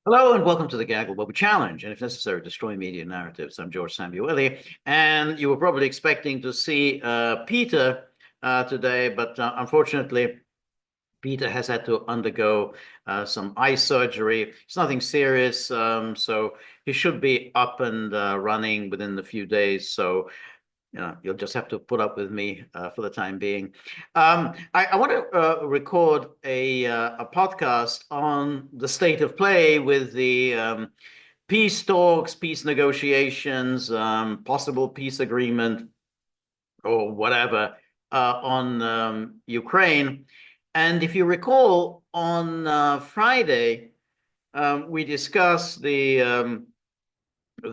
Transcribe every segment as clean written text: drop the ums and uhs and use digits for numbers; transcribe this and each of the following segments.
Hello and welcome to the Gaggle Bubble Challenge, and if necessary, destroy media narratives. I'm George Szamuely, and you were probably expecting to see Peter today, but unfortunately, Peter has had to undergo some eye surgery. It's nothing serious, so he should be up and running within a few days. So you'll just have to put up with me for the time being. I want to record a podcast on the state of play with the peace talks, peace negotiations, possible peace agreement, or whatever on Ukraine. And if you recall, on Friday, we discussed the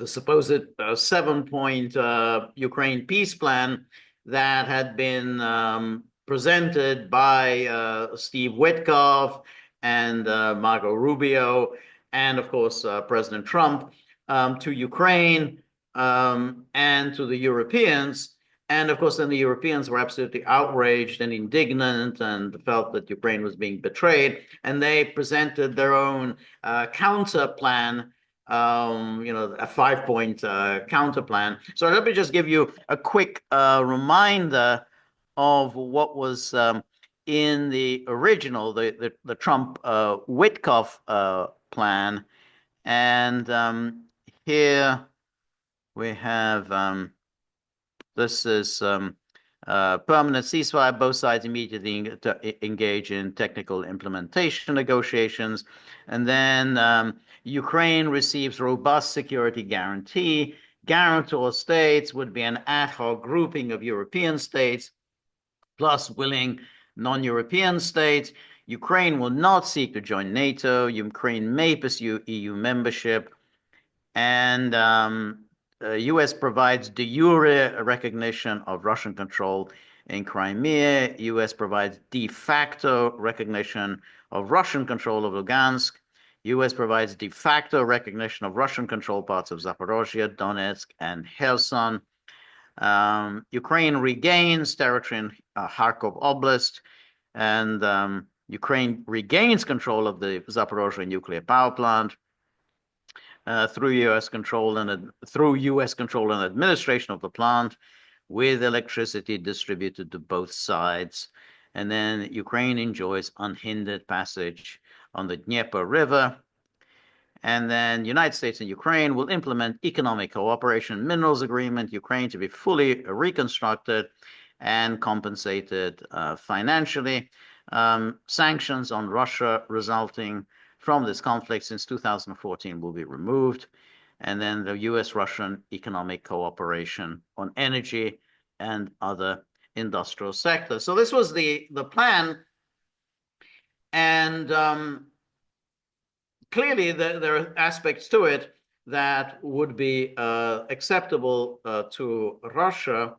supposed 7-point Ukraine peace plan that had been presented by Steve Witkoff and Marco Rubio, and of course President Trump, to Ukraine and to the Europeans. And of course, then the Europeans were absolutely outraged and indignant and felt that Ukraine was being betrayed. And they presented their own counter plan, a 5-point counter plan. So let me just give you a quick reminder of what was in the original, the Trump Witkoff plan. And here we have this is permanent ceasefire. Both sides immediately engage in technical implementation negotiations. And then Ukraine receives robust security guarantee. Guarantor states would be an ad hoc grouping of European states plus willing non-European states. Ukraine will not seek to join NATO. Ukraine may pursue EU membership. And U.S. provides de jure recognition of Russian control in Crimea. U.S. provides de facto recognition of Russian control of Lugansk. U.S. provides de facto recognition of Russian controlled parts of Zaporozhye, Donetsk, and Kherson. Ukraine regains territory in Kharkov Oblast, and Ukraine regains control of the Zaporozhye nuclear power plant. Through U.S. control and administration of the plant, with electricity distributed to both sides. And then Ukraine enjoys unhindered passage on the Dnieper River. And then United States and Ukraine will implement economic cooperation minerals agreement, Ukraine to be fully reconstructed and compensated financially. Sanctions on Russia resulting from this conflict since 2014 will be removed. And then the US-Russian economic cooperation on energy and other industrial sectors. So this was the plan. And clearly there are aspects to it that would be acceptable to Russia,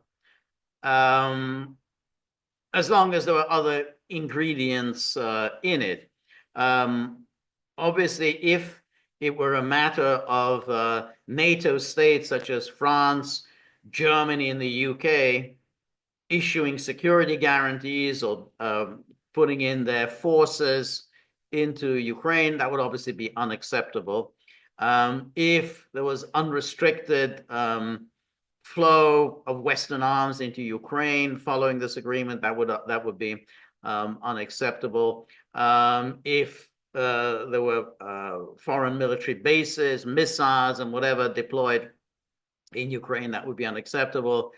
as long as there were other ingredients in it. Obviously, if it were a matter of NATO states such as France, Germany, and the UK issuing security guarantees or putting in their forces into Ukraine, that would obviously be unacceptable. If there was unrestricted flow of Western arms into Ukraine following this agreement, that would be unacceptable. If there were foreign military bases, missiles, and whatever deployed in Ukraine, that would be unacceptable.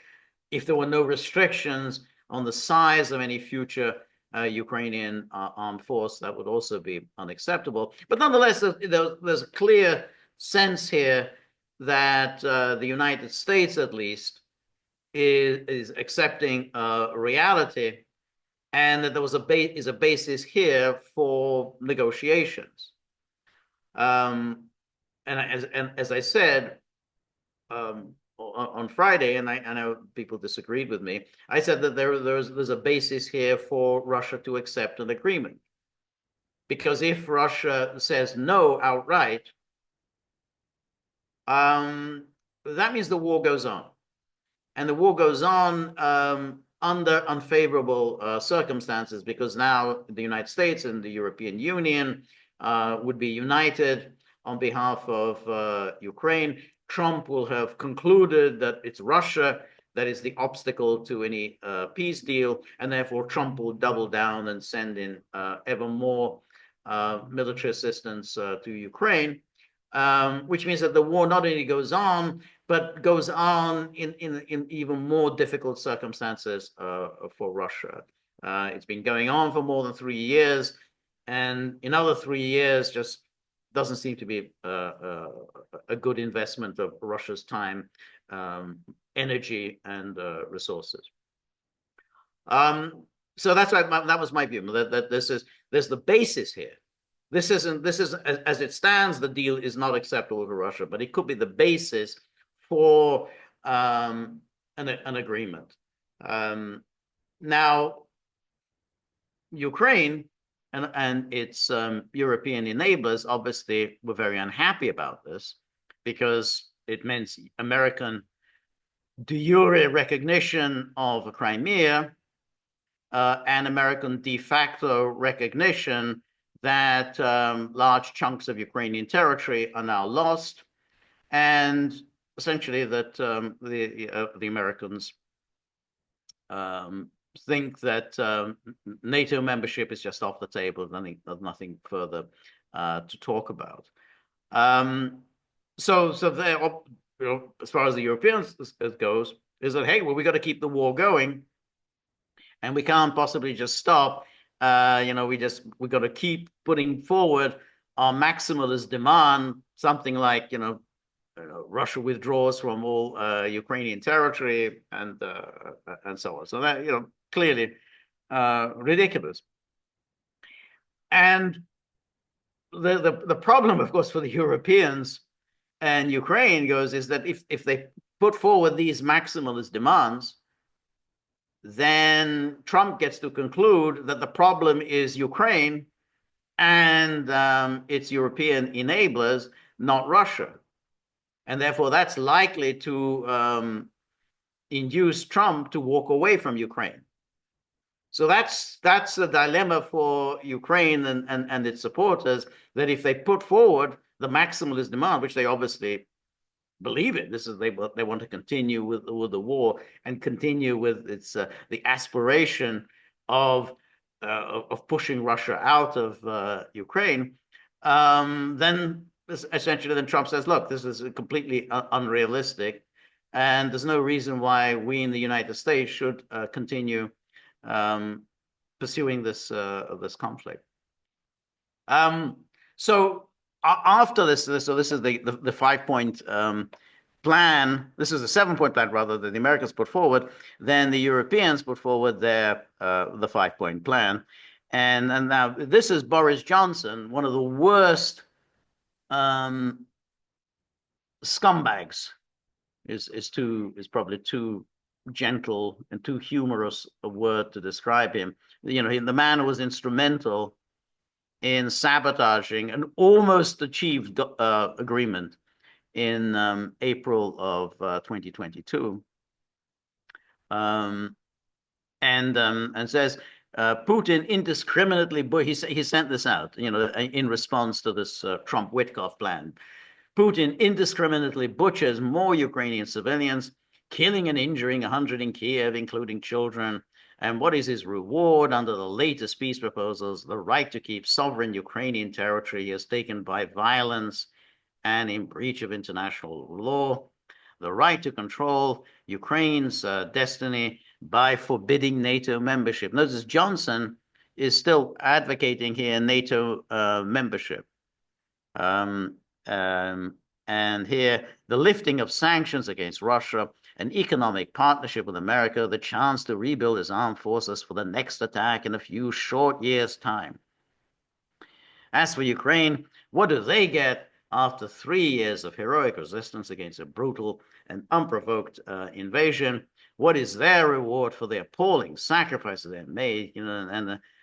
If there were no restrictions on the size of any future Ukrainian armed force, that would also be unacceptable. But nonetheless, there's a clear sense here that the United States, at least, is accepting reality, and that there was a basis here for negotiations. And as I said on Friday, and I know people disagreed with me, I said that there's a basis here for Russia to accept an agreement. Because if Russia says no outright, that means the war goes on. And the war goes on under unfavorable circumstances, because now the United States and the European Union would be united on behalf of Ukraine. Trump will have concluded that it's Russia that is the obstacle to any peace deal, and therefore Trump will double down and send in ever more military assistance to Ukraine, which means that the war not only goes on, but goes on in even more difficult circumstances for Russia. It's been going on for more than 3 years, and in another 3 years just doesn't seem to be a good investment of Russia's time, energy, and resources. So that's why that was my view, that there's the basis here. This is as it stands, the deal is not acceptable to Russia, but it could be the basis for an agreement. Now, Ukraine and its European enablers obviously were very unhappy about this, because it meant American de jure recognition of Crimea and American de facto recognition that large chunks of Ukrainian territory are now lost, and essentially that the Americans think that NATO membership is just off the table. There's nothing further to talk about. So as far as the Europeans goes, is that, hey, well, we got to keep the war going, and we can't possibly just stop. We got to keep putting forward our maximalist demand, something like, Russia withdraws from all Ukrainian territory, and so on. So that, clearly ridiculous. And the problem, of course, for the Europeans and Ukraine is that if they put forward these maximalist demands, then Trump gets to conclude that the problem is Ukraine and its European enablers, not Russia. And therefore, that's likely to induce Trump to walk away from Ukraine. So that's the dilemma for Ukraine and its supporters, that if they put forward the maximalist demand, which they obviously believe it, they want to continue with the war and continue with its the aspiration of pushing Russia out of Ukraine, then essentially Trump says, look, this is completely unrealistic, and there's no reason why we in the United States should continue pursuing this conflict. So after this, so this is the 5-point plan. This is a 7-point plan, rather, that the Americans put forward. Then the Europeans put forward the 5-point plan, and now this is Boris Johnson, one of the worst scumbags. Is probably too gentle and too humorous a word to describe him. The man was instrumental in sabotaging an almost achieved agreement in April of 2022, and says Putin indiscriminately. He sent this out, in response to this Trump-Witkoff plan. Putin indiscriminately butchers more Ukrainian civilians, killing and injuring 100 in Kiev, including children. And what is his reward under the latest peace proposals? The right to keep sovereign Ukrainian territory he has taken by violence and in breach of international law. The right to control Ukraine's destiny by forbidding NATO membership. Notice Johnson is still advocating here NATO membership. And here, the lifting of sanctions against Russia, an economic partnership with America, the chance to rebuild its armed forces for the next attack in a few short years' time. As for Ukraine, what do they get after 3 years of heroic resistance against a brutal and unprovoked invasion? What is their reward for the appalling sacrifices they've made?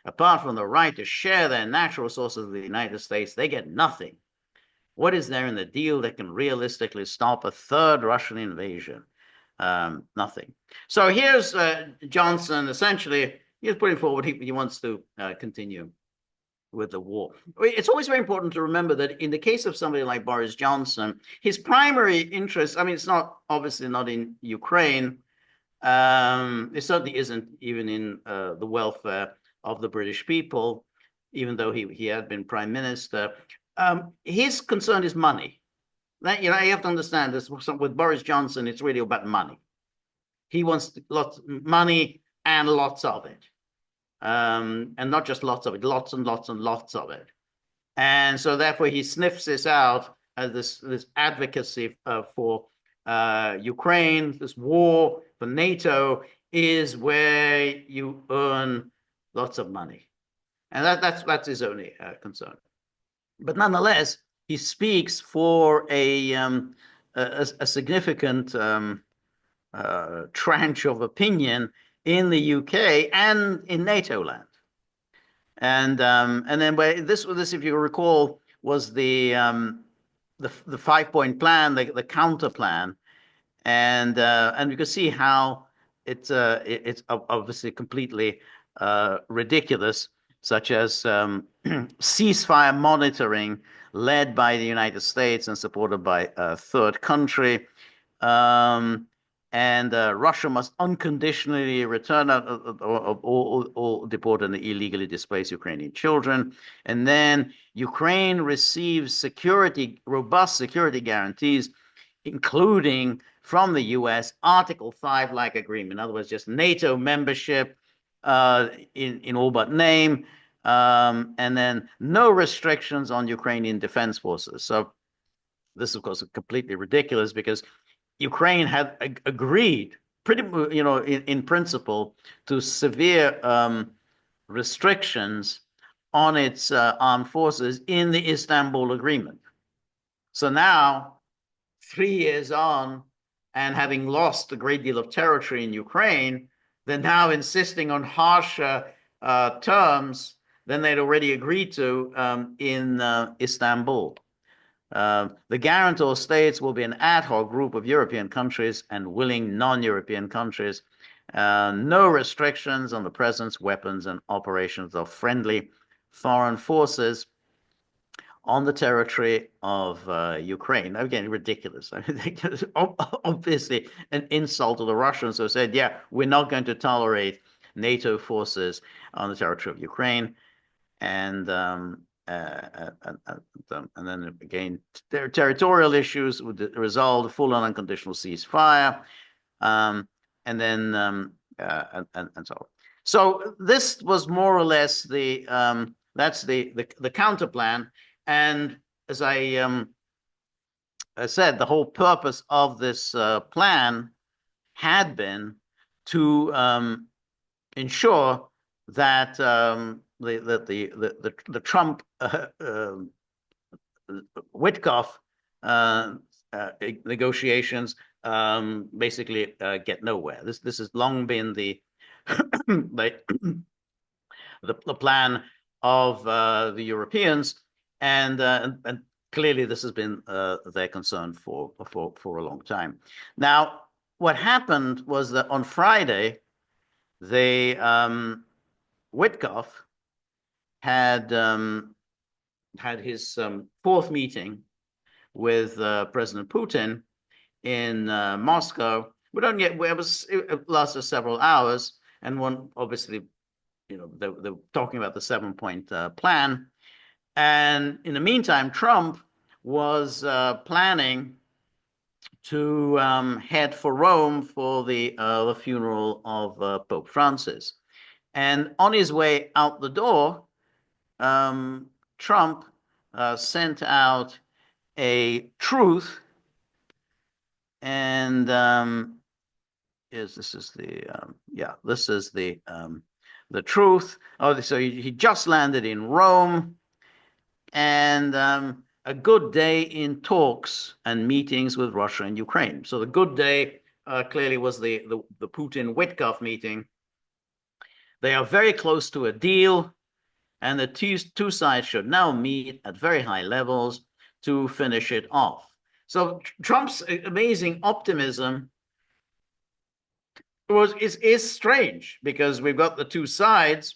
Apart from the right to share their natural resources with the United States, they get nothing. What is there in the deal that can realistically stop a third Russian invasion? Nothing. So here's Johnson. Essentially, he's putting forward he wants to continue with the war. It's always very important to remember that in the case of somebody like Boris Johnson, his primary interest, I mean, it's not obviously not in Ukraine. It certainly isn't even in the welfare of the British people, even though he had been prime minister. His concern is money. That, you have to understand this. With Boris Johnson, it's really about money. He wants lots of money and lots of it. And not just lots of it, lots and lots and lots of it. And so therefore he sniffs this out as this advocacy for Ukraine, this war for NATO is where you earn lots of money. And that's his only concern. But nonetheless, he speaks for a significant tranche of opinion in the UK and in NATO land. And then this, if you recall, was the 5-point plan, the counter plan, and you can see how it's obviously completely ridiculous, such as ceasefire monitoring led by the United States and supported by a third country. And Russia must unconditionally return or deport and illegally displaced Ukrainian children. And then Ukraine receives robust security guarantees, including from the US, Article 5-like agreement. In other words, just NATO membership in all but name, and then no restrictions on Ukrainian defense forces. So this, of course, is completely ridiculous because Ukraine had agreed pretty, in principle, to severe restrictions on its armed forces in the Istanbul Agreement. So now, 3 years on, and having lost a great deal of territory in Ukraine, they're now insisting on harsher terms than they'd already agreed to in Istanbul. The guarantor states will be an ad hoc group of European countries and willing non-European countries. No restrictions on the presence, weapons, and operations of friendly foreign forces on the territory of Ukraine. Again, ridiculous. I mean, obviously an insult to the Russians who said, yeah, we're not going to tolerate NATO forces on the territory of Ukraine. And then again, their territorial issues would resolve full and unconditional ceasefire, and then and so on. So this was more or less that's the counter plan. And as I said, the whole purpose of this plan had been to ensure that the Trump Witkoff negotiations basically get nowhere. This has long been the the plan of the Europeans, and clearly this has been their concern for a long time. Now, what happened was that on Friday, they Witkoff had his fourth meeting with President Putin in Moscow. It lasted several hours, and one obviously, they're talking about the 7-point plan. And in the meantime, Trump was planning to head for Rome for the funeral of Pope Francis. And on his way out the door, Trump sent out a truth, and this is the truth. Oh, so he just landed in Rome, and a good day in talks and meetings with Russia and Ukraine. So the good day clearly was the Putin-Witkoff meeting. They are very close to a deal, and the two sides should now meet at very high levels to finish it off. So Trump's amazing optimism is strange, because we've got the two sides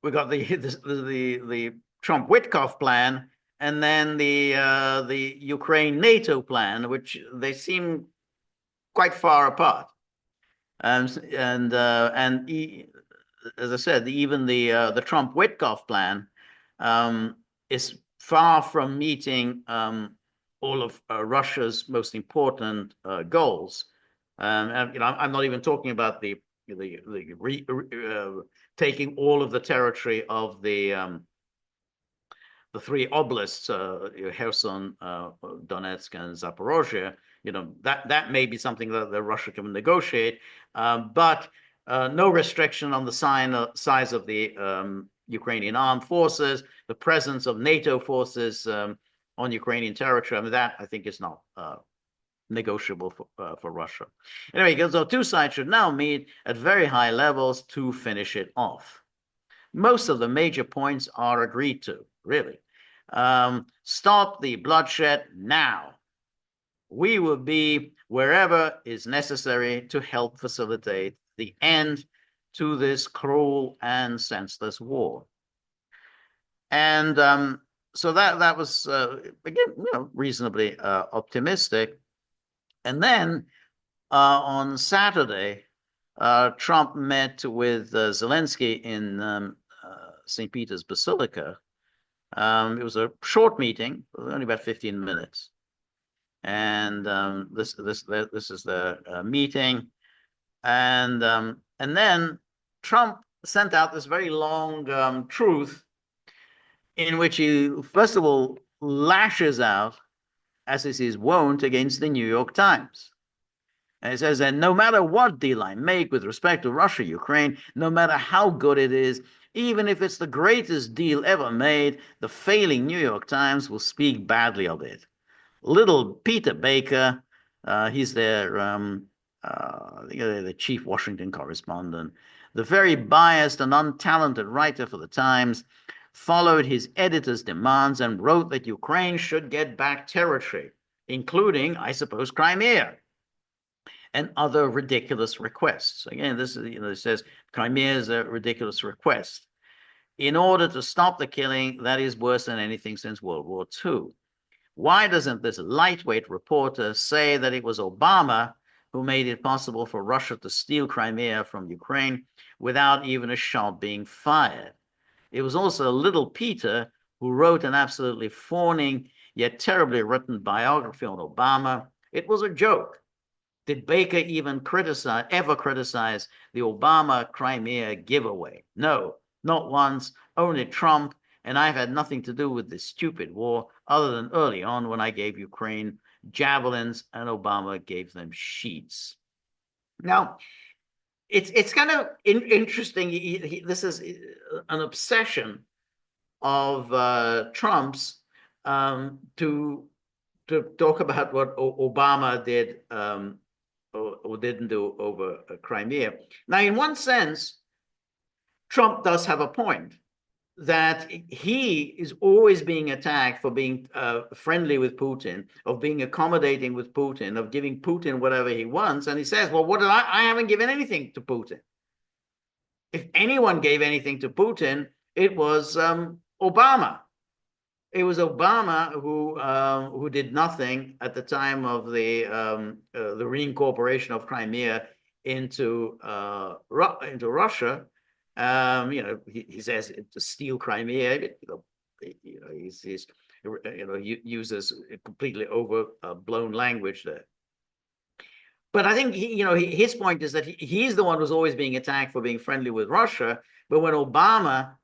we got the Trump-Witkoff plan, and then the Ukraine NATO plan, which they seem quite far apart. And as I said, even the Trump-Witkoff plan is far from meeting all of Russia's most important goals. And I'm not even talking about the taking all of the territory of the three oblasts, Kherson, Donetsk, and Zaporozhye. That may be something that Russia can negotiate, but no restriction on the size of the Ukrainian armed forces, the presence of NATO forces on Ukrainian territory. I mean, that I think is not negotiable for Russia. Anyway, so two sides should now meet at very high levels to finish it off. Most of the major points are agreed to, really. Stop the bloodshed now. We will be wherever is necessary to help facilitate the end to this cruel and senseless war. And so that was, again, reasonably optimistic. And then on Saturday, Trump met with Zelensky in St. Peter's Basilica. It was a short meeting, only about 15 minutes. And this is the meeting. And then Trump sent out this very long truth in which he, first of all, lashes out, as is his wont, against the New York Times. And it says that no matter what deal I make with respect to Russia, Ukraine, no matter how good it is, even if it's the greatest deal ever made, the failing New York Times will speak badly of it. Little Peter Baker, he's the chief Washington correspondent, the very biased and untalented writer for the Times, followed his editor's demands and wrote that Ukraine should get back territory, including, I suppose, Crimea, and other ridiculous requests. Again, this is, it says Crimea is a ridiculous request. In order to stop the killing, that is worse than anything since World War II. Why doesn't this lightweight reporter say that it was Obama who made it possible for Russia to steal Crimea from Ukraine without even a shot being fired? It was also little Peter who wrote an absolutely fawning yet terribly written biography on Obama. It was a joke. Did Baker even ever criticize the Obama Crimea giveaway? No, not once, only Trump, and I've had nothing to do with this stupid war other than early on when I gave Ukraine javelins and Obama gave them sheets. Now, it's kind of interesting. This is an obsession of Trump's to talk about what Obama did or didn't do over Crimea. Now, in one sense, Trump does have a point that he is always being attacked for being friendly with Putin, of being accommodating with Putin, of giving Putin whatever he wants. And he says, well, what did I haven't given anything to Putin. If anyone gave anything to Putin, it was Obama. It was Obama who did nothing at the time of the reincorporation of Crimea into Russia. He says to steal Crimea. He uses completely overblown language there. But I think his point is that he's the one who's always being attacked for being friendly with Russia. But when Obama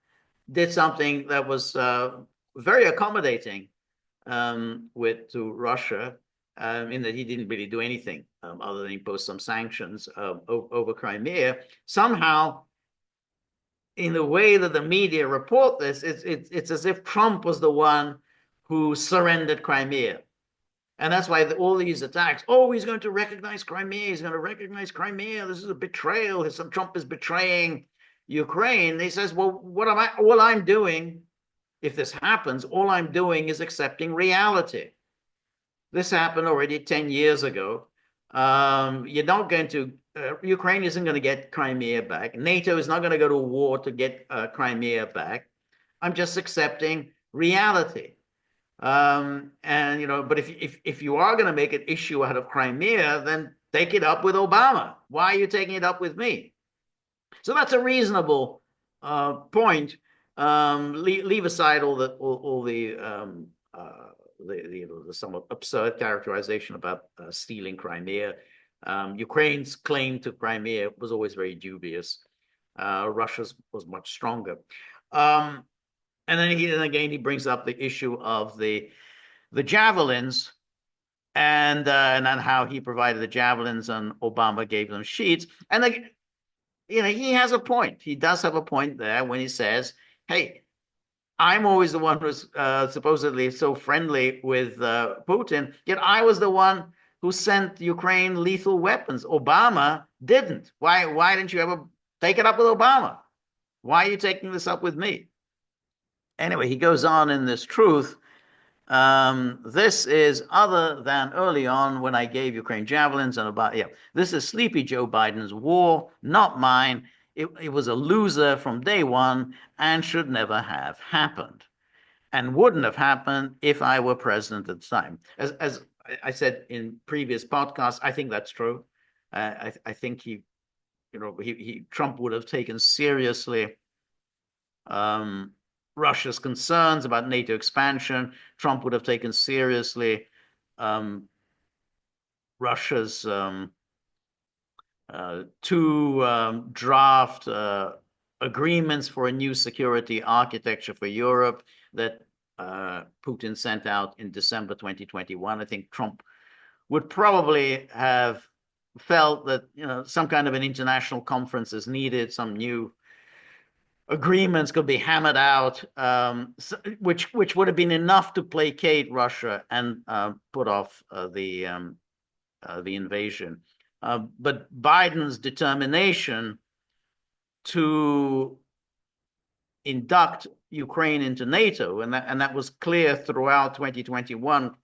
did something that was very accommodating to Russia, in that he didn't really do anything other than impose some sanctions over Crimea, somehow, in the way that the media report this, it's as if Trump was the one who surrendered Crimea. And that's why all these attacks, he's going to recognize Crimea, he's going to recognize Crimea, this is a betrayal, Trump is betraying Ukraine. He says, well, all I'm doing, if this happens, all I'm doing is accepting reality. This happened already 10 years ago. You're not going to, Ukraine isn't going to get Crimea back. NATO is not going to go to war to get Crimea back. I'm just accepting reality. And but if you are going to make an issue out of Crimea, then take it up with Obama. Why are you taking it up with me? So that's a reasonable point. Leave aside all the somewhat absurd characterization about stealing Crimea. Ukraine's claim to Crimea was always very dubious. Russia's was much stronger. And then he brings up the issue of the javelins and then how he provided the javelins and Obama gave them sheets. And he has a point. He does have a point there when he says, "Hey, I'm always the one who's supposedly so friendly with Putin, yet I was the one who sent Ukraine lethal weapons. Obama didn't. Why didn't you ever take it up with Obama? Why are you taking this up with me?" Anyway, he goes on in this truth. This is other than early on when I gave Ukraine javelins and this is sleepy Joe Biden's war, not mine. It was a loser from day one and should never have happened, and wouldn't have happened if I were president at the time. As I said in previous podcasts, I think that's true. I think Trump would have taken seriously Russia's concerns about NATO expansion. Trump would have taken seriously Russia's two draft agreements for a new security architecture for Europe that Putin sent out in December 2021. I think Trump would probably have felt that some kind of an international conference is needed, some new agreements could be hammered out, which would have been enough to placate Russia and put off the invasion. But Biden's determination to induct Ukraine into NATO, and that was clear throughout 2021,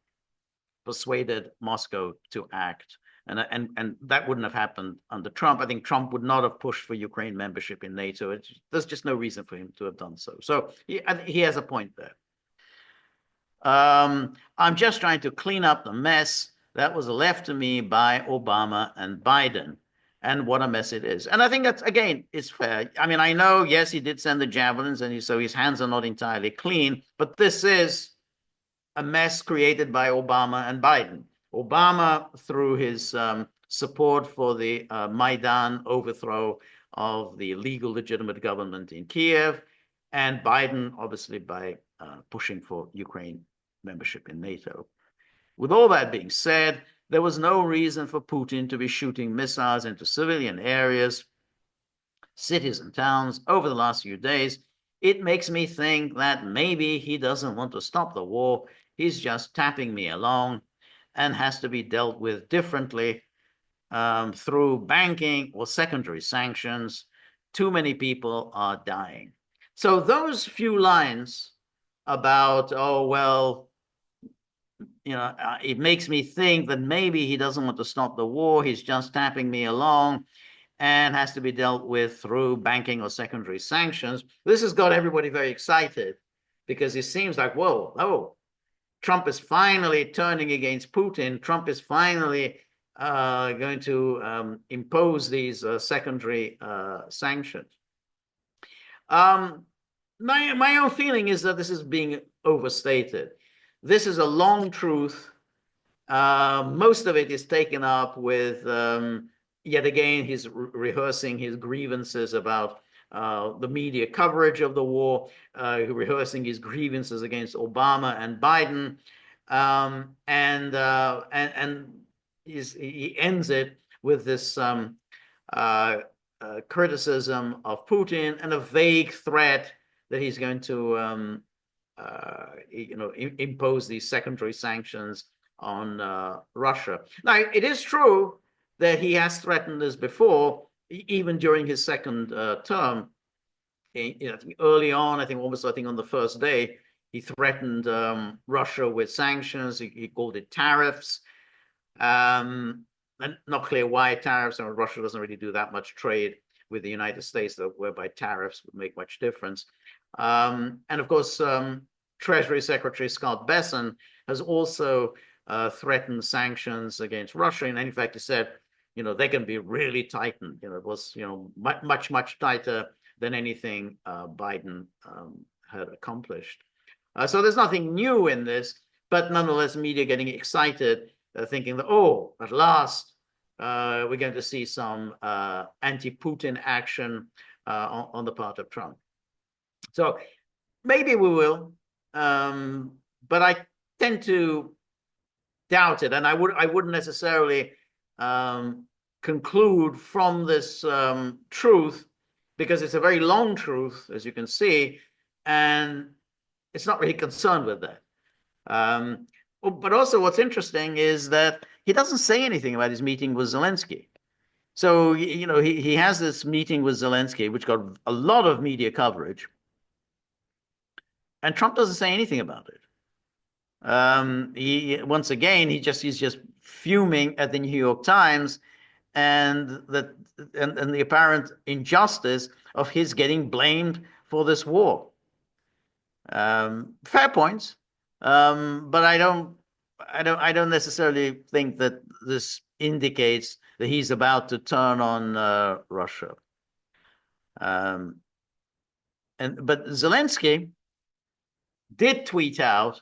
persuaded Moscow to act. And that wouldn't have happened under Trump. I think Trump would not have pushed for Ukraine membership in NATO. There's just no reason for him to have done so. So he has a point there. I'm just trying to clean up the mess that was left to me by Obama and Biden. And what a mess it is. And I think that's, again, is fair. I mean, I know, yes, he did send the javelins, and so his hands are not entirely clean, but this is a mess created by Obama and Biden. Obama, through his support for the Maidan overthrow of the legal, legitimate government in Kiev, and Biden, obviously, by pushing for Ukraine membership in NATO. With all that being said, there was no reason for Putin to be shooting missiles into civilian areas, cities and towns over the last few days. It makes me think that maybe he doesn't want to stop the war. He's just tapping me along and has to be dealt with differently through banking or secondary sanctions. Too many people are dying. So those few lines about, oh, well, it makes me think that maybe he doesn't want to stop the war. He's just tapping me along and has to be dealt with through banking or secondary sanctions. This has got everybody very excited because it seems like, whoa, oh, Trump is finally turning against Putin. Trump is finally going to impose these secondary sanctions. My own feeling is that this is being overstated. This is a long truth. Most of it is taken up with, yet again, he's rehearsing his grievances about the media coverage of the war, rehearsing his grievances against Obama and Biden, and he ends it with this criticism of Putin and a vague threat that he's going to impose these secondary sanctions on Russia. Now, it is true that he has threatened this before, even during his second term. Early on, I think on the first day, he threatened Russia with sanctions. He called it tariffs. and not clear why tariffs, and Russia doesn't really do that much trade with the United States, whereby tariffs would make much difference. And of course, Treasury Secretary Scott Bessent has also threatened sanctions against Russia. And in fact, he said, they can be really tightened. It was, much, much tighter than anything Biden had accomplished. So there's nothing new in this, but nonetheless, media getting excited, thinking that, oh, at last, we're going to see some anti-Putin action on the part of Trump. So maybe we will, but I tend to doubt it, and I wouldn't necessarily conclude from this truth, because it's a very long truth, as you can see, and it's not really concerned with that. But also, what's interesting is that he doesn't say anything about his meeting with Zelensky. So, he has this meeting with Zelensky, which got a lot of media coverage, and Trump doesn't say anything about it. Once again, he's just fuming at the New York Times and the apparent injustice of his getting blamed for this war. Fair points, but I don't necessarily think that this indicates that he's about to turn on Russia. But Zelensky did tweet out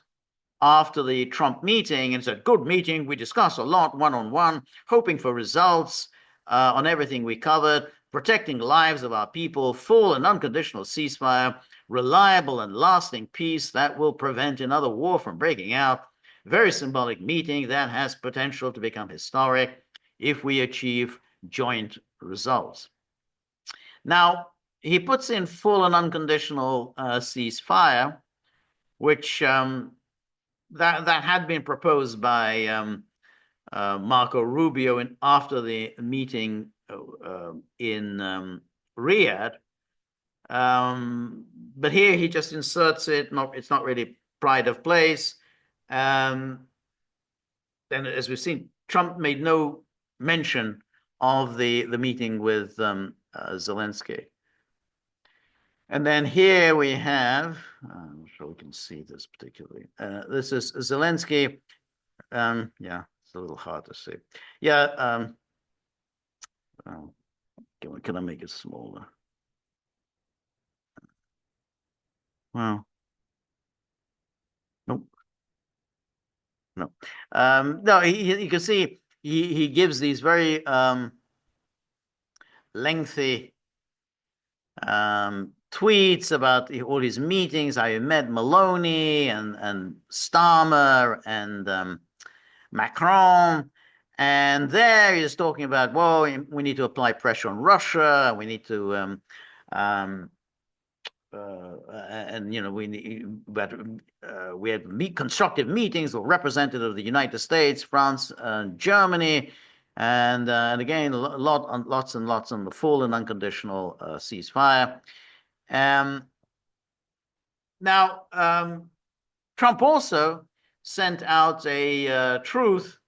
after the Trump meeting and said, "Good meeting. We discussed a lot one-on-one, hoping for results on everything we covered, protecting lives of our people, full and unconditional ceasefire, reliable and lasting peace that will prevent another war from breaking out. Very symbolic meeting that has potential to become historic if we achieve joint results." Now, he puts in full and unconditional ceasefire, which that had been proposed by Marco Rubio after the meeting in Riyadh. But here he just inserts it. It's not really pride of place. And as we've seen, Trump made no mention of the meeting with Zelensky. And then here we have, I'm not sure we can see this particularly. This is Zelensky. Yeah, it's a little hard to see. Yeah. Can I make it smaller? Well, nope. No. No, you can see he gives these very lengthy tweets about all his meetings. I met Maloney and Starmer and Macron, and there he's talking about, well, we need to apply pressure on Russia. We need to and we had constructive meetings with representatives of the United States, France, and Germany, and again, lots and lots on the full and unconditional ceasefire. Now, Trump also sent out a truth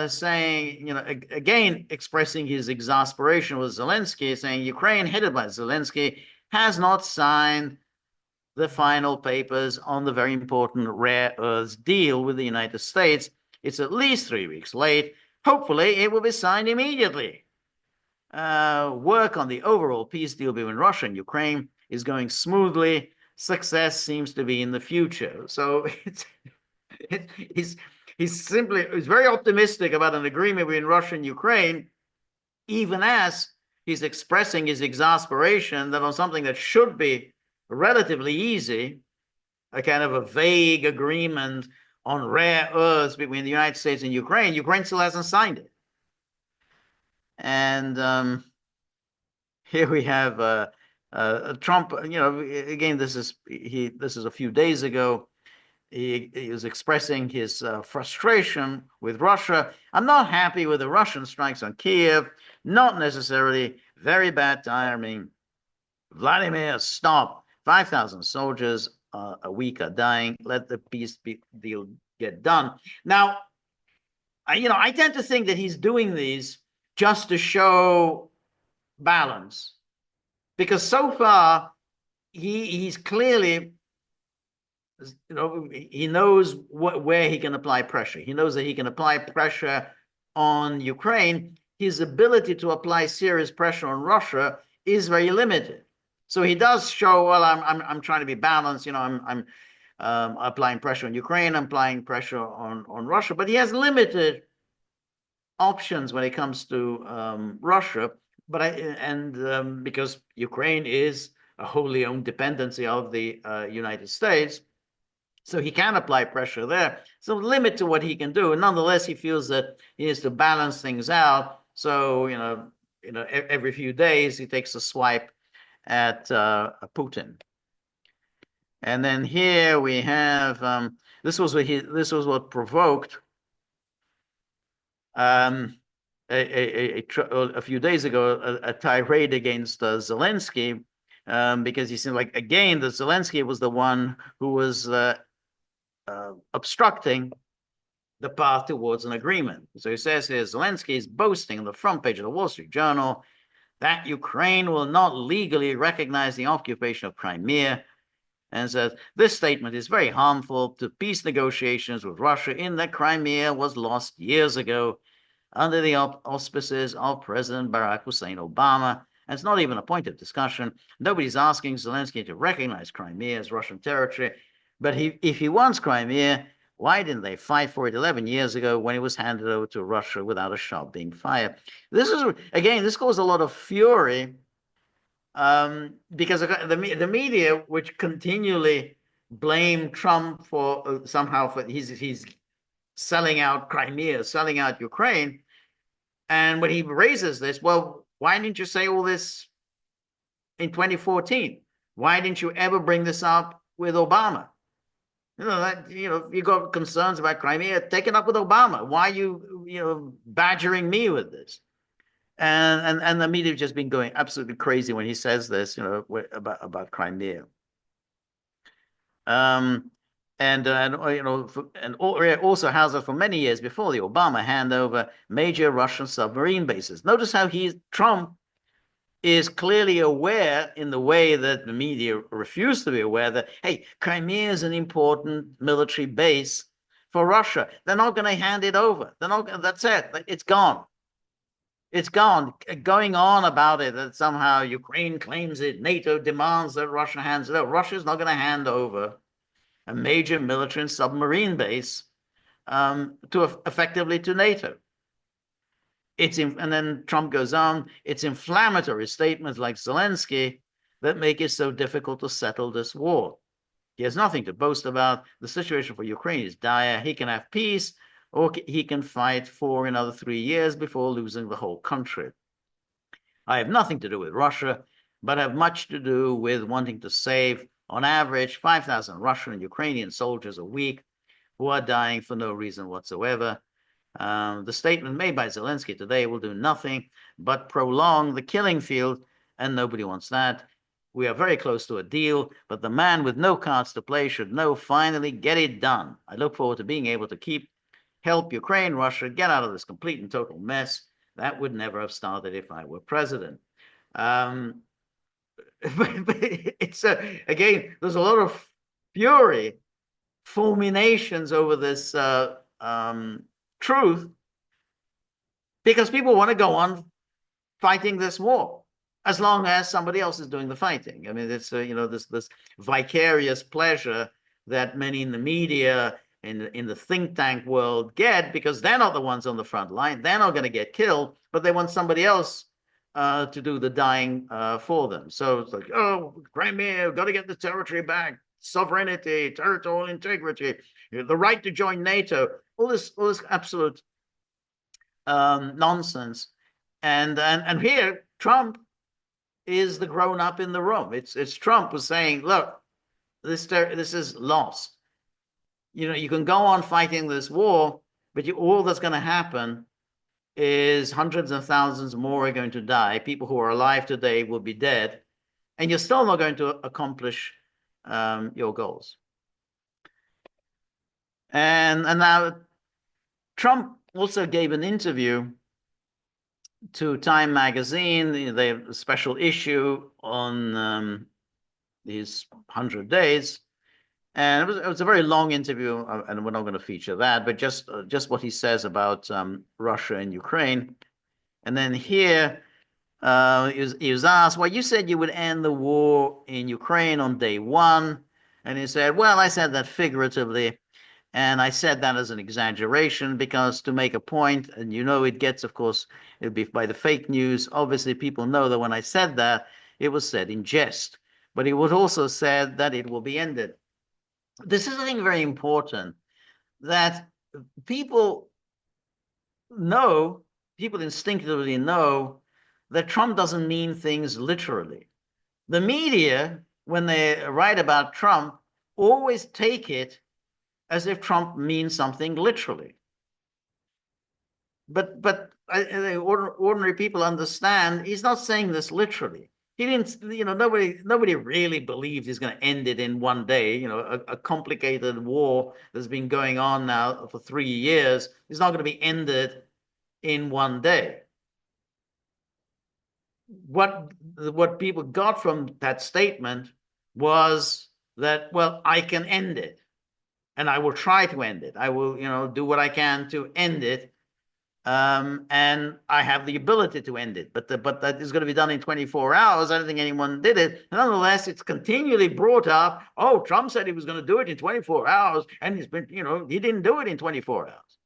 saying, again, expressing his exasperation with Zelensky, saying Ukraine, headed by Zelensky, has not signed the final papers on the very important rare earths deal with the United States. It's at least 3 weeks late. Hopefully, it will be signed immediately. Work on the overall peace deal between Russia and Ukraine is going smoothly. Success seems to be in the future. So he's very optimistic about an agreement between Russia and Ukraine, even as he's expressing his exasperation that on something that should be relatively easy, a kind of a vague agreement on rare earths between the United States and Ukraine still hasn't signed it. And here we have Trump. Again, this is a few days ago. He was expressing his frustration with Russia. I'm not happy with the Russian strikes on Kiev. Not necessarily. Very bad timing. Vladimir, stop. 5,000 soldiers a week are dying. Let the peace deal get done. Now, I tend to think that he's doing these just to show balance, because so far he's clearly, he knows where he can apply pressure. He knows that he can apply pressure on Ukraine. His ability to apply serious pressure on Russia is very limited. So he does show, well, I'm trying to be balanced. I'm applying pressure on Ukraine. I'm applying pressure on Russia, but he has limited options when it comes to Russia. Because Ukraine is a wholly owned dependency of the United States, so he can apply pressure there. So limit to what he can do. And nonetheless, he feels that he has to balance things out. So, every few days he takes a swipe at Putin. And then here we have this was what provoked a few days ago a tirade against Zelensky, because he seemed like, again, that Zelensky was the one who was obstructing the path towards an agreement. So he says here, Zelensky is boasting on the front page of the Wall Street Journal that Ukraine will not legally recognize the occupation of Crimea, and says this statement is very harmful to peace negotiations with Russia in that Crimea was lost years ago under the auspices of President Barack Hussein Obama. And it's not even a point of discussion. Nobody's asking Zelensky to recognize Crimea as Russian territory. But if he wants Crimea, why didn't they fight for it 11 years ago when it was handed over to Russia without a shot being fired? This caused a lot of fury, because the media, which continually blame Trump for somehow for he's selling out Crimea, selling out Ukraine. And when he raises this, well, why didn't you say all this in 2014? Why didn't you ever bring this up with Obama? You got concerns about Crimea, take it up with Obama. Why are you badgering me with this? And the media have just been going absolutely crazy when he says this, about Crimea. Also houses for many years before the Obama handover major Russian submarine bases. Notice how Trump is clearly aware, in the way that the media refuse to be aware, that, hey, Crimea is an important military base for Russia. They're not going to hand it over. That's it. It's gone. It's gone. Going on about it, that somehow Ukraine claims it, NATO demands that Russia hands it over. Russia's not going to hand over a major military and submarine base effectively to NATO. And then Trump goes on, it's inflammatory statements like Zelensky that make it so difficult to settle this war. He has nothing to boast about. The situation for Ukraine is dire. He can have peace, or he can fight for another 3 years before losing the whole country. I have nothing to do with Russia, but have much to do with wanting to save, on average, 5,000 Russian and Ukrainian soldiers a week who are dying for no reason whatsoever. The statement made by Zelensky today will do nothing but prolong the killing field, and nobody wants that. We are very close to a deal, but the man with no cards to play should finally get it done. I look forward to being able to help Ukraine, Russia get out of this complete and total mess. That would never have started if I were president. But it's again, there's a lot of fury, fulminations over this truth, because people want to go on fighting this war as long as somebody else is doing the fighting. I mean, it's this vicarious pleasure that many in the media, in the think tank world, get, because they're not the ones on the front line. They're not going to get killed, but they want somebody else to do the dying for them. So it's like, oh, Crimea, got to get the territory back, sovereignty, territorial integrity, the right to join NATO, all this absolute nonsense. And here Trump is the grown up in the room. It's Trump who's saying, look, this is lost. You can go on fighting this war, but all that's going to happen is hundreds of thousands more are going to die. People who are alive today will be dead, and you're still not going to accomplish your goals. And now Trump also gave an interview to Time magazine. They have a special issue on these 100 days. And it was a very long interview, and we're not going to feature that, but just what he says about Russia and Ukraine. And then here, he was asked, well, you said you would end the war in Ukraine on day one. And he said, well, I said that figuratively. And I said that as an exaggeration because to make a point, and it gets, of course, it'll be by the fake news. Obviously, people know that when I said that, it was said in jest. But he would also said that it will be ended. This is, I think, very important that people know, people instinctively know that Trump doesn't mean things literally. The media, when they write about Trump, always take it as if Trump means something literally. But ordinary people understand he's not saying this literally. He didn't, nobody really believes he's going to end it in one day. A complicated war that's been going on now for 3 years is not going to be ended in one day. What people got from that statement was that, well, I can end it, and I will try to end it. I will, do what I can to end it. And I have the ability to end it, but that is going to be done in 24 hours. I don't think anyone did it. Nonetheless, it's continually brought up. Oh, Trump said he was going to do it in 24 hours, and he didn't do it in 24 hours.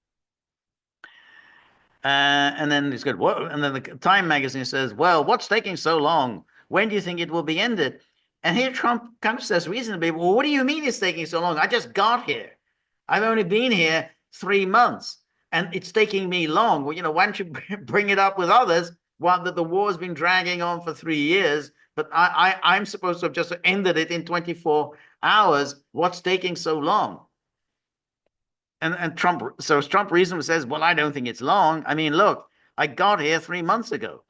And then he's good. What? And then the Time magazine says, "Well, what's taking so long? When do you think it will be ended?" And here Trump kind of says reasonably, "Well, what do you mean it's taking so long? I just got here. I've only been here 3 months, and it's taking me long. Well, why don't you bring it up with others? Well, that the war has been dragging on for 3 years, but I'm supposed to have just ended it in 24 hours. What's taking so long?" And Trump reasonably says, well, I don't think it's long. I mean, look, I got here 3 months ago.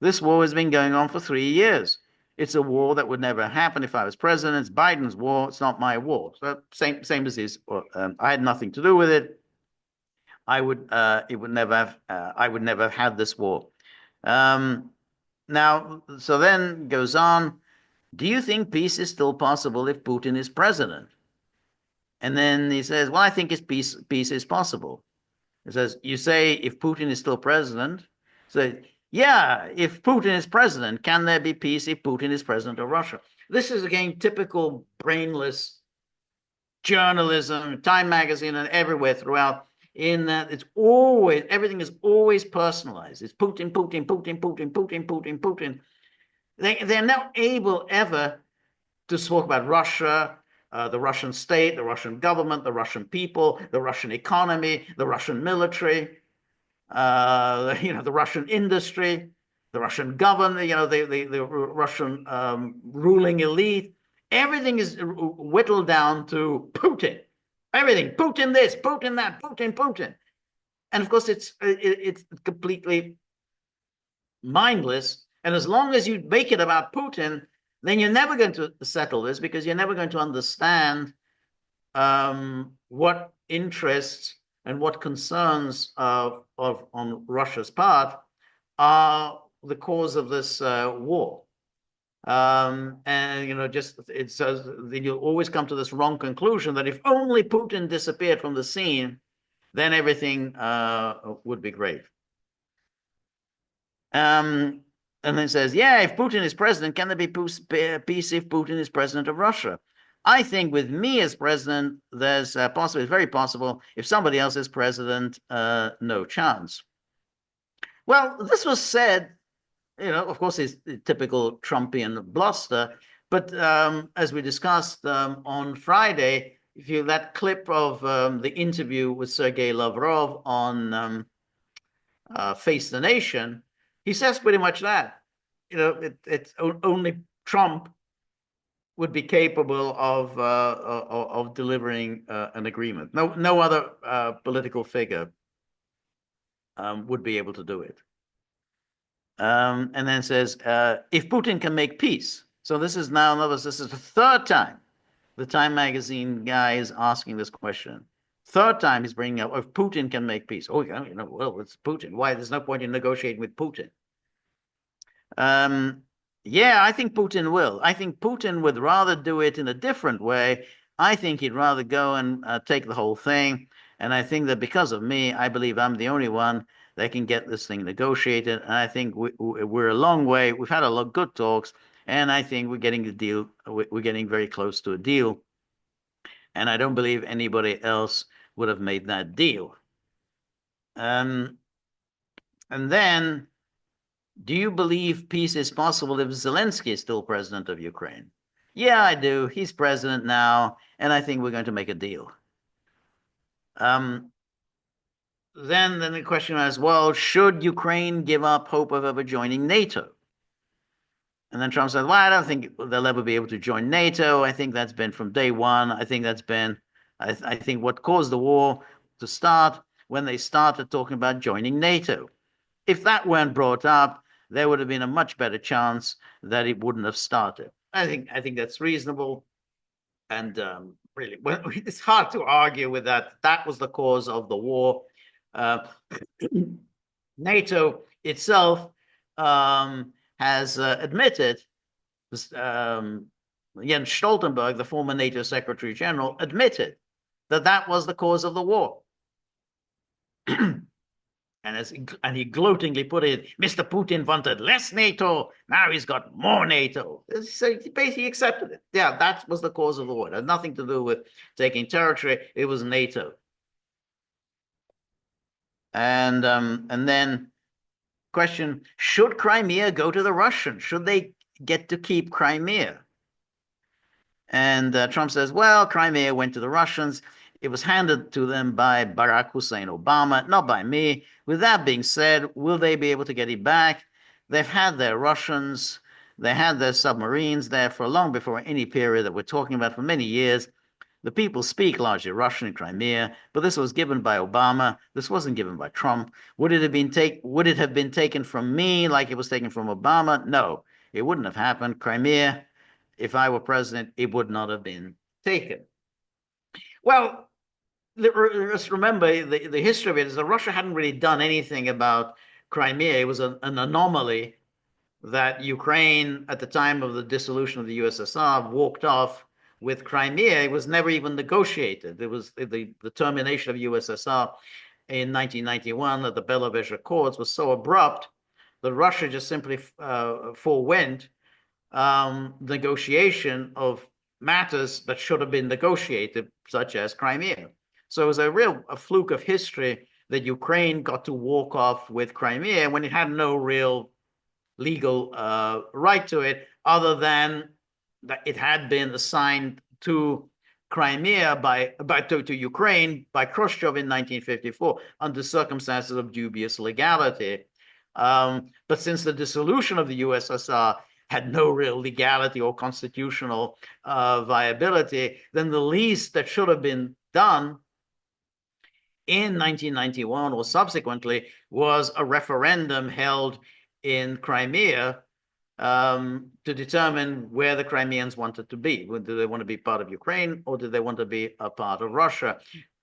This war has been going on for 3 years. It's a war that would never happen if I was president. It's Biden's war. It's not my war. So same as his. I had nothing to do with it. It would never have. I would never have had this war. Now, so then goes on. Do you think peace is still possible if Putin is president? And then he says, well, I think peace is possible. He says, you say if Putin is still president? So, yeah, if Putin is president, can there be peace if Putin is president of Russia? This is, again, typical brainless journalism, Time magazine, and everywhere throughout, in that everything is always personalized. It's Putin, Putin, Putin, Putin, Putin, Putin, Putin. They're not able ever to talk about Russia, the Russian state, the Russian government, the Russian people, the Russian economy, the Russian military, the Russian industry, the Russian government, the Russian ruling elite. Everything is whittled down to Putin. Everything, Putin this, Putin that, Putin, Putin. And of course, it's completely mindless. And as long as you make it about Putin, then you're never going to settle this because you're never going to understand what interests and what concerns on Russia's part are the cause of this war. And just it says that you'll always come to this wrong conclusion that if only Putin disappeared from the scene, then everything would be great. And then says, yeah, if Putin is president, can there be peace if Putin is president of Russia? I think with me as president, there's possible, it's very possible. If somebody else is president, no chance. Well, this was said, of course, it's typical Trumpian bluster. But as we discussed on Friday, that clip of the interview with Sergei Lavrov on Face the Nation, he says pretty much that. It's only Trump would be capable of delivering an agreement. No other political figure would be able to do it. And then says, if Putin can make peace. So this is now, this is the third time the Time magazine guy is asking this question. Third time he's bringing up, if Putin can make peace. Oh, well, it's Putin. Why? There's no point in negotiating with Putin. Yeah, I think Putin will. I think Putin would rather do it in a different way. I think he'd rather go and take the whole thing. And I think that because of me, I believe I'm the only one that can get this thing negotiated. And I think we're a long way. We've had a lot of good talks, and I think we're getting the deal. We're getting very close to a deal. And I don't believe anybody else would have made that deal. And then, do you believe peace is possible if Zelensky is still president of Ukraine? Yeah, I do. He's president now, and I think we're going to make a deal. Then the question is, well, should Ukraine give up hope of ever joining NATO? And then Trump said, well, I don't think they'll ever be able to join NATO. I think that's been from day one. I think that's been, I think what caused the war to start when they started talking about joining NATO. If that weren't brought up, there would have been a much better chance that it wouldn't have started. I think that's reasonable, and really, well, it's hard to argue with that. That was the cause of the war. NATO itself has admitted. Jens Stoltenberg, the former NATO Secretary General, admitted that that was the cause of the war. And he gloatingly put it, Mr. Putin wanted less NATO, now he's got more NATO. So he basically accepted it. Yeah, that was the cause of the war. It had nothing to do with taking territory. It was NATO. And then question, should Crimea go to the Russians? Should they get to keep Crimea? And Trump says, well, Crimea went to the Russians. It was handed to them by Barack Hussein Obama, not by me. With that being said, will they be able to get it back? They've had their Russians, they had their submarines there for long before any period that we're talking about for many years. The people speak largely Russian in Crimea, but this was given by Obama. This wasn't given by Trump. Would it have been taken from me like it was taken from Obama? No, it wouldn't have happened. Crimea, if I were president, it would not have been taken. Well, let's remember the history of it is that Russia hadn't really done anything about Crimea. It was an anomaly that Ukraine, at the time of the dissolution of the USSR, walked off with Crimea. It was never even negotiated. It was the termination of USSR in 1991 at the Belovesh Accords was so abrupt that Russia just simply forewent negotiation of matters that should have been negotiated, such as Crimea. So it was a fluke of history that Ukraine got to walk off with Crimea when it had no real legal right to it, other than that it had been assigned to Crimea to Ukraine by Khrushchev in 1954 under circumstances of dubious legality. But since the dissolution of the USSR had no real legality or constitutional viability, then the least that should have been done in 1991 or subsequently was a referendum held in Crimea to determine where the Crimeans wanted to be. Do they want to be part of Ukraine, or do they want to be a part of Russia?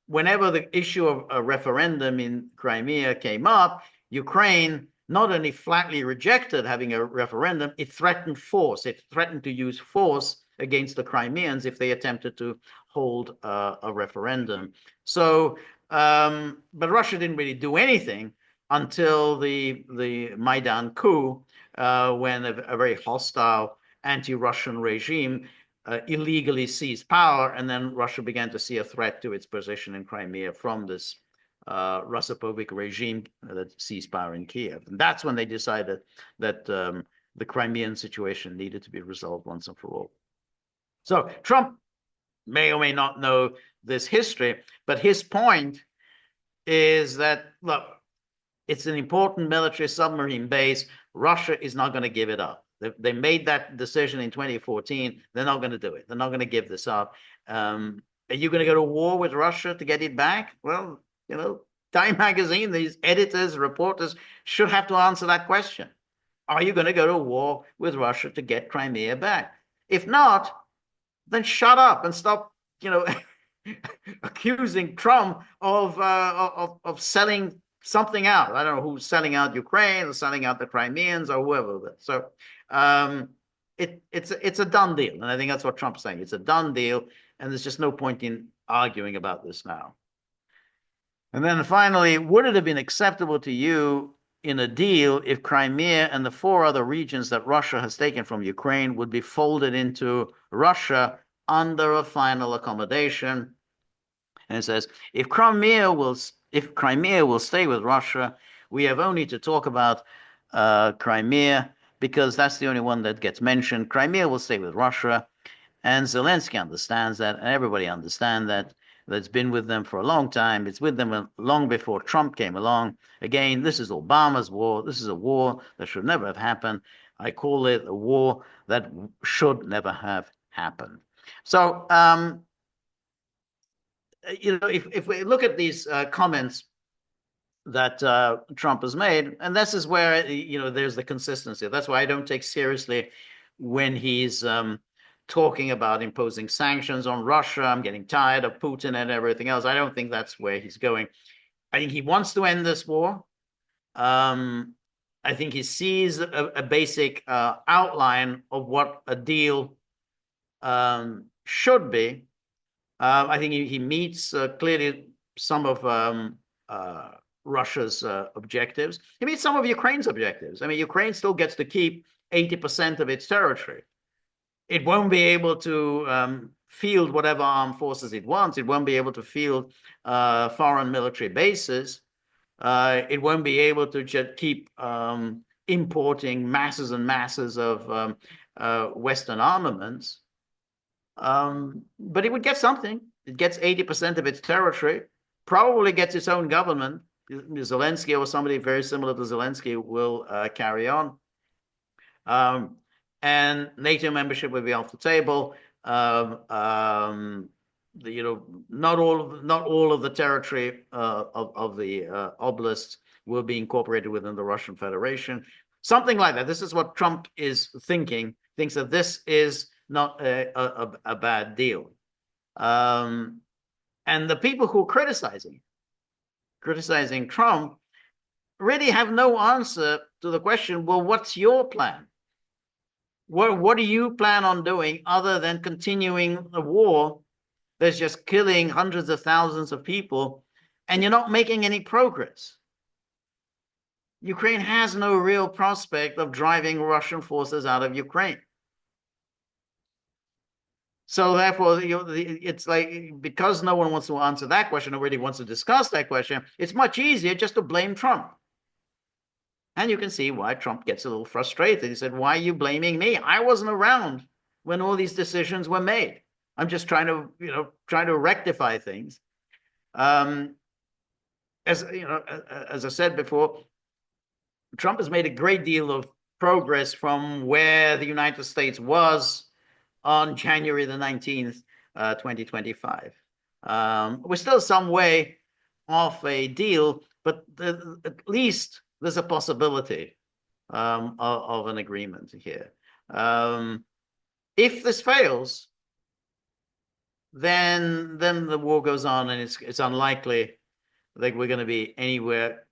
Whenever the issue of a referendum in Crimea came up, Ukraine not only flatly rejected having a referendum, it threatened force. It threatened to use force against the Crimeans if they attempted to hold a referendum. So, but Russia didn't really do anything until the Maidan coup, when a very hostile anti-Russian regime illegally seized power, and then Russia began to see a threat to its position in Crimea from this Russopovic regime that seized power in Kiev. And that's when they decided that the Crimean situation needed to be resolved once and for all. So Trump may or may not know this history, but his point is that, look, it's an important military submarine base. Russia is not going to give it up. They made that decision in 2014. They're not going to do it. They're not going to give this up. Are you going to go to war with Russia to get it back? Well, Time Magazine, these editors, reporters should have to answer that question. Are you going to go to war with Russia to get Crimea back? If not, then shut up and stop, accusing Trump of selling something out. I don't know who's selling out Ukraine or selling out the Crimeans or whoever. So it's a done deal, and I think that's what Trump's saying. It's a done deal, and there's just no point in arguing about this now. And then finally, would it have been acceptable to you in a deal if Crimea and the 4 other regions that Russia has taken from Ukraine would be folded into Russia under a final accommodation? And it says, if Crimea will stay with Russia, we have only to talk about Crimea because that's the only one that gets mentioned. Crimea will stay with Russia, and Zelensky understands that, and everybody understands that. That's been with them for a long time. It's with them long before Trump came along. Again, this is Obama's war. This is a war that should never have happened. I call it a war that should never have happened. So, if we look at these comments that Trump has made, and this is where there's the consistency. That's why I don't take seriously when he's talking about imposing sanctions on Russia. I'm getting tired of Putin and everything else. I don't think that's where he's going. I think he wants to end this war. I think he sees a basic outline of what a deal should be. I think he meets clearly some of Russia's objectives. He meets some of Ukraine's objectives. I mean, Ukraine still gets to keep 80% of its territory. It won't be able to field whatever armed forces it wants. It won't be able to field foreign military bases. It won't be able to just keep importing masses and masses of Western armaments. But it would get something. It gets 80% of its territory, probably gets its own government. Zelensky or somebody very similar to Zelensky will carry on. And NATO membership will be off the table. Not all of the territory of the oblasts will be incorporated within the Russian Federation. Something like that. This is what Trump is thinking. Thinks that this is not a bad deal. And the people who are criticizing Trump really have no answer to the question, well, what's your plan? What do you plan on doing other than continuing a war that's just killing hundreds of thousands of people, and you're not making any progress? Ukraine has no real prospect of driving Russian forces out of Ukraine. So therefore, it's like, because no one wants to answer that question or really wants to discuss that question, it's much easier just to blame Trump. And you can see why Trump gets a little frustrated. He said, why are you blaming me? I wasn't around when all these decisions were made. I'm just trying to rectify things. As I said before, Trump has made a great deal of progress from where the United States was on January the 19th, 2025. We're still some way off a deal, but at least there's a possibility of an agreement here. If this fails, then the war goes on, and it's unlikely that we're going to be anywhere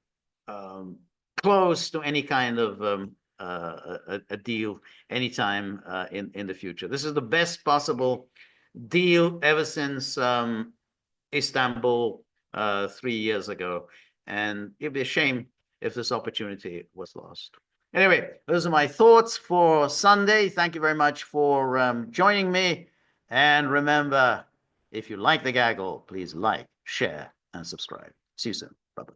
close to any kind of a deal anytime in the future. This is the best possible deal ever since Istanbul 3 years ago, and it'd be a shame if this opportunity was lost. Anyway, those are my thoughts for Sunday. Thank you very much for joining me. And remember, if you like the gaggle, please like, share, and subscribe. See you soon. Bye-bye.